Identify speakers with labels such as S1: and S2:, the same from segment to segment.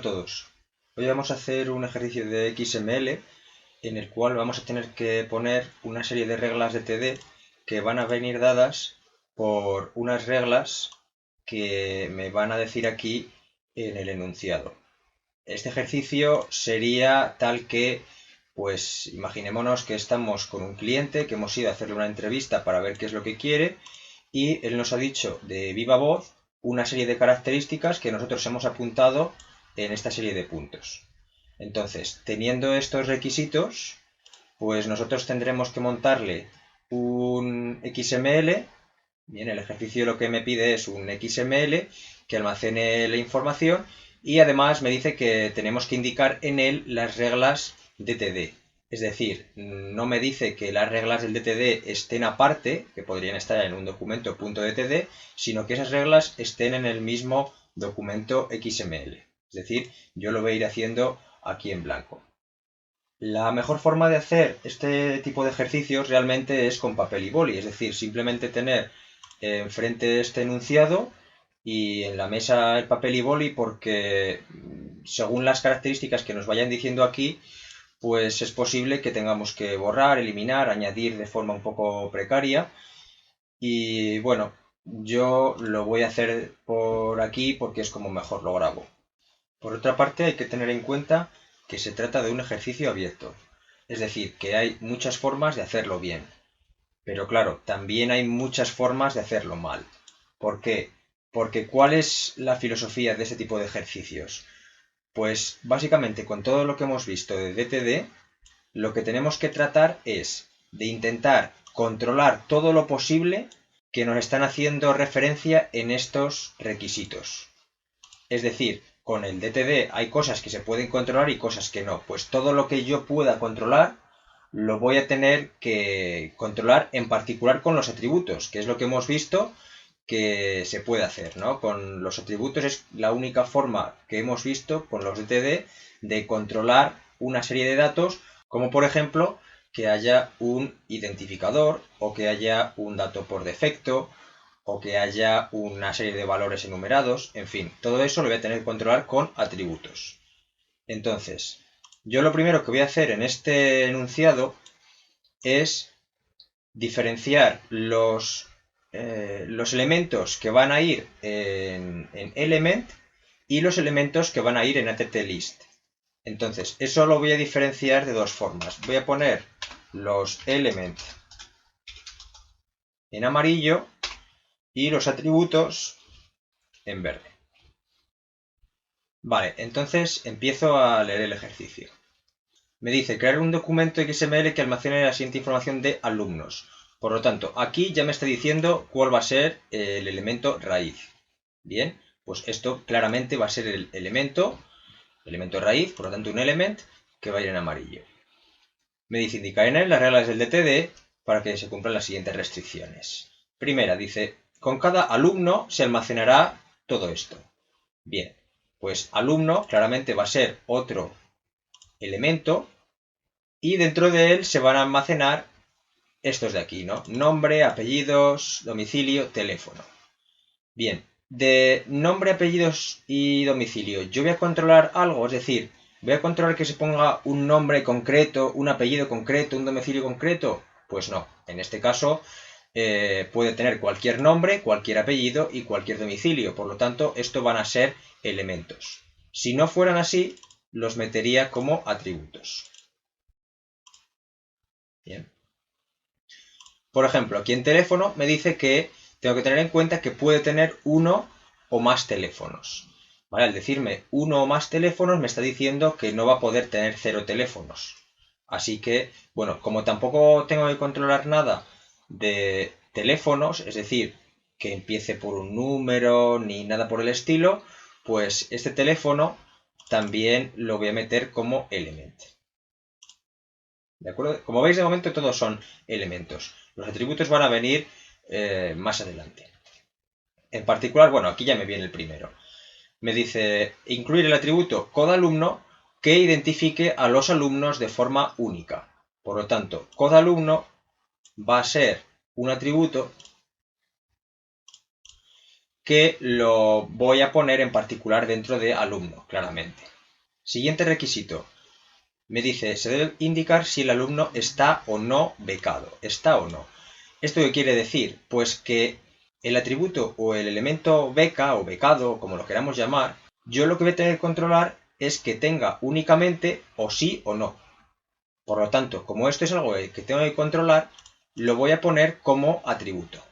S1: Hola a todos. Hoy vamos a hacer un ejercicio de XML en el cual vamos a tener que poner una serie de reglas de TD que van a venir dadas por unas reglas que me van a decir aquí en el enunciado. Este ejercicio sería tal que, pues imaginémonos que estamos con un cliente, que hemos ido a hacerle una entrevista para ver qué es lo que quiere y él nos ha dicho de viva voz una serie de características que nosotros hemos apuntado en esta serie de puntos. Entonces, teniendo estos requisitos, pues nosotros tendremos que montarle un XML. Bien, el ejercicio lo que me pide es un XML que almacene la información y además me dice que tenemos que indicar en él las reglas DTD. Es decir, no me dice que las reglas del DTD estén aparte, que podrían estar en un documento .dtd, sino que esas reglas estén en el mismo documento XML. Es decir, yo lo voy a ir haciendo aquí en blanco. La mejor forma de hacer este tipo de ejercicios realmente es con papel y boli, es decir, simplemente tener enfrente este enunciado y en la mesa el papel y boli, porque según las características que nos vayan diciendo aquí, pues es posible que tengamos que borrar, eliminar, añadir de forma un poco precaria. Y bueno, yo lo voy a hacer por aquí porque es como mejor lo grabo. Por otra parte, hay que tener en cuenta que se trata de un ejercicio abierto, es decir, que hay muchas formas de hacerlo bien. Pero claro, también hay muchas formas de hacerlo mal. ¿Por qué? Porque ¿cuál es la filosofía de ese tipo de ejercicios? Pues básicamente con todo lo que hemos visto de DTD, lo que tenemos que tratar es de intentar controlar todo lo posible que nos están haciendo referencia en estos requisitos. Es decir, con el DTD hay cosas que se pueden controlar y cosas que no. Pues todo lo que yo pueda controlar lo voy a tener que controlar, en particular con los atributos, que es lo que hemos visto que se puede hacer, ¿no? Con los atributos es la única forma que hemos visto con los DTD de controlar una serie de datos, como por ejemplo que haya un identificador o que haya un dato por defecto o que haya una serie de valores enumerados, en fin, todo eso lo voy a tener que controlar con atributos. Entonces, yo lo primero que voy a hacer en este enunciado es diferenciar los elementos que van a ir en element y los elementos que van a ir en attList. Entonces, eso lo voy a diferenciar de dos formas. Voy a poner los elements en amarillo y los atributos en verde. Vale, entonces empiezo a leer el ejercicio. Me dice crear un documento XML que almacene la siguiente información de alumnos. Por lo tanto, aquí ya me está diciendo cuál va a ser el elemento raíz. Bien, pues esto claramente va a ser el elemento raíz, por lo tanto un element que va a ir en amarillo. Me dice indicar en él las reglas del DTD para que se cumplan las siguientes restricciones. Primera, dice, con cada alumno se almacenará todo esto. Bien, pues alumno claramente va a ser otro elemento y dentro de él se van a almacenar estos de aquí, ¿no? Nombre, apellidos, domicilio, teléfono. Bien, de nombre, apellidos y domicilio, ¿yo voy a controlar algo? Es decir, ¿voy a controlar que se ponga un nombre concreto, un apellido concreto, un domicilio concreto? Pues no, en este caso puede tener cualquier nombre, cualquier apellido y cualquier domicilio. Por lo tanto, estos van a ser elementos. Si no fueran así, los metería como atributos. Bien. Por ejemplo, aquí en teléfono me dice que tengo que tener en cuenta que puede tener uno o más teléfonos. ¿Vale? Al decirme uno o más teléfonos me está diciendo que no va a poder tener 0 teléfonos. Así que, bueno, como tampoco tengo que controlar nada de teléfonos, es decir, que empiece por un número ni nada por el estilo, pues este teléfono también lo voy a meter como element. ¿De acuerdo? Como veis, de momento todos son elementos. Los atributos van a venir más adelante. En particular, bueno, aquí ya me viene el primero. Me dice incluir el atributo codalumno que identifique a los alumnos de forma única. Por lo tanto, codalumno va a ser un atributo que lo voy a poner en particular dentro de alumno, claramente. Siguiente requisito. Me dice, se debe indicar si el alumno está o no becado. ¿Está o no? ¿Esto qué quiere decir? Pues que el atributo o el elemento beca o becado, como lo queramos llamar, yo lo que voy a tener que controlar es que tenga únicamente o sí o no. Por lo tanto, como esto es algo que tengo que controlar, lo voy a poner como atributo.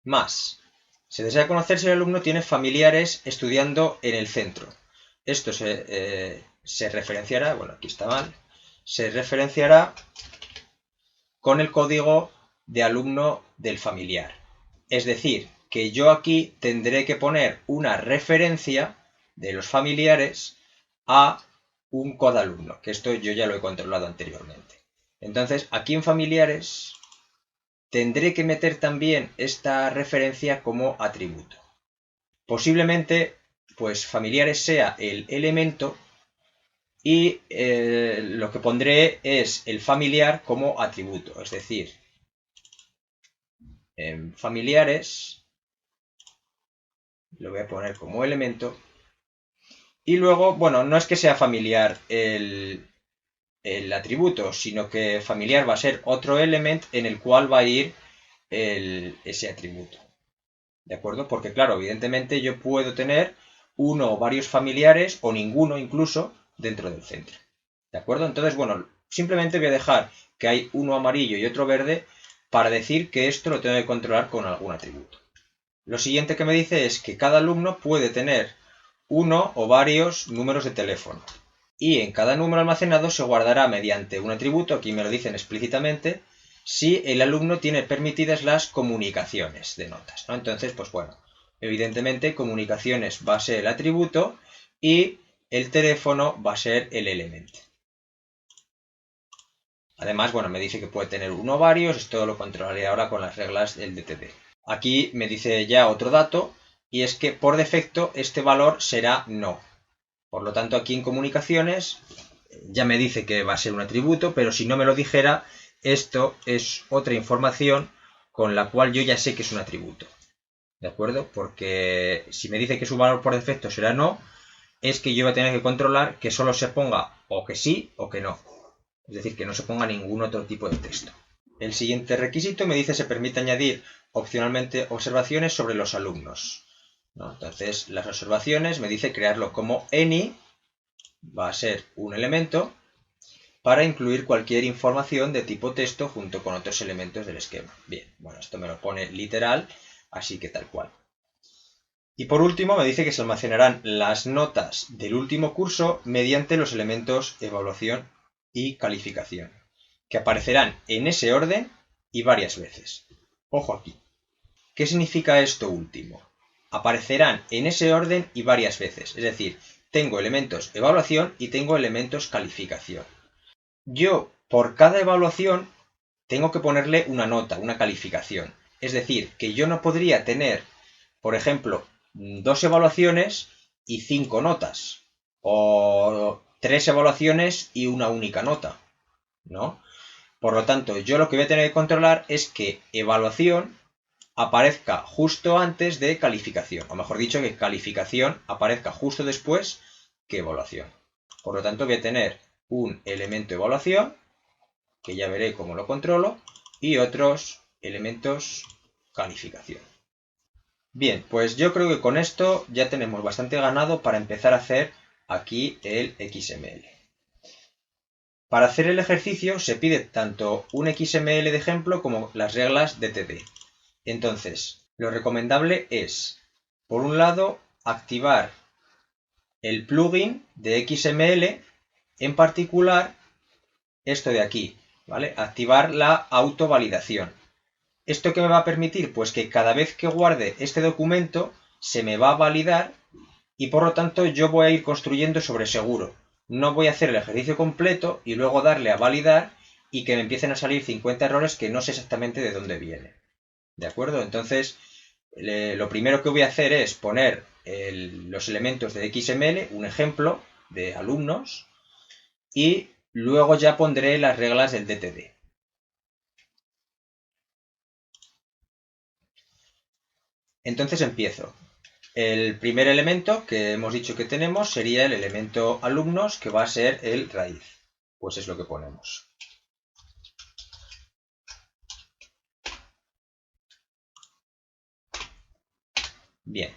S1: Más. Se desea conocer si el alumno tiene familiares estudiando en el centro. Esto se referenciará, bueno, aquí está mal, se referenciará con el código de alumno del familiar. Es decir, que yo aquí tendré que poner una referencia de los familiares a un codalumno, que esto yo ya lo he controlado anteriormente. Entonces, aquí en familiares tendré que meter también esta referencia como atributo. Posiblemente, pues familiares sea el elemento y lo que pondré es el familiar como atributo, es decir, en familiares lo voy a poner como elemento y luego, bueno, no es que sea familiar el atributo, sino que familiar va a ser otro element en el cual va a ir ese atributo. ¿De acuerdo? Porque claro, evidentemente yo puedo tener uno o varios familiares o ninguno incluso dentro del centro. ¿De acuerdo? Entonces, bueno, simplemente voy a dejar que hay uno amarillo y otro verde para decir que esto lo tengo que controlar con algún atributo. Lo siguiente que me dice es que cada alumno puede tener uno o varios números de teléfono. Y en cada número almacenado se guardará mediante un atributo, aquí me lo dicen explícitamente, si el alumno tiene permitidas las comunicaciones de notas, ¿no? Entonces, pues bueno, evidentemente comunicaciones va a ser el atributo y el teléfono va a ser el elemento. Además, bueno, me dice que puede tener uno o varios, esto lo controlaré ahora con las reglas del DTD. Aquí me dice ya otro dato y es que por defecto este valor será no. Por lo tanto, aquí en comunicaciones ya me dice que va a ser un atributo, pero si no me lo dijera, esto es otra información con la cual yo ya sé que es un atributo. ¿De acuerdo? Porque si me dice que su valor por defecto será no, es que yo voy a tener que controlar que solo se ponga o que sí o que no. Es decir, que no se ponga ningún otro tipo de texto. El siguiente requisito me dice se permite añadir opcionalmente observaciones sobre los alumnos, ¿no? Entonces, las observaciones me dice crearlo como any, va a ser un elemento, para incluir cualquier información de tipo texto junto con otros elementos del esquema. Bien, bueno, esto me lo pone literal, así que tal cual. Y por último me dice que se almacenarán las notas del último curso mediante los elementos evaluación y calificación, que aparecerán en ese orden y varias veces. Ojo aquí. ¿Qué significa esto último? Aparecerán en ese orden y varias veces. Es decir, tengo elementos evaluación y tengo elementos calificación. Yo, por cada evaluación, tengo que ponerle una nota, una calificación. Es decir, que yo no podría tener, por ejemplo, 2 evaluaciones y 5 notas. O 3 evaluaciones y una única nota, ¿no? Por lo tanto, yo lo que voy a tener que controlar es que evaluación aparezca justo antes de calificación. O mejor dicho, que calificación aparezca justo después que evaluación. Por lo tanto, voy a tener un elemento evaluación, que ya veré cómo lo controlo, y otros elementos calificación. Bien, pues yo creo que con esto ya tenemos bastante ganado para empezar a hacer aquí el XML. Para hacer el ejercicio se pide tanto un XML de ejemplo como las reglas DTD. Entonces, lo recomendable es, por un lado, activar el plugin de XML, en particular esto de aquí, ¿vale? Activar la autovalidación. ¿Esto qué me va a permitir? Pues que cada vez que guarde este documento se me va a validar y por lo tanto yo voy a ir construyendo sobre seguro. No voy a hacer el ejercicio completo y luego darle a validar y que me empiecen a salir 50 errores que no sé exactamente de dónde vienen. ¿De acuerdo? Entonces, lo primero que voy a hacer es poner los elementos de XML, un ejemplo de alumnos, y luego ya pondré las reglas del DTD. Entonces empiezo. El primer elemento que hemos dicho que tenemos sería el elemento alumnos, que va a ser el raíz. Pues es lo que ponemos. Bien.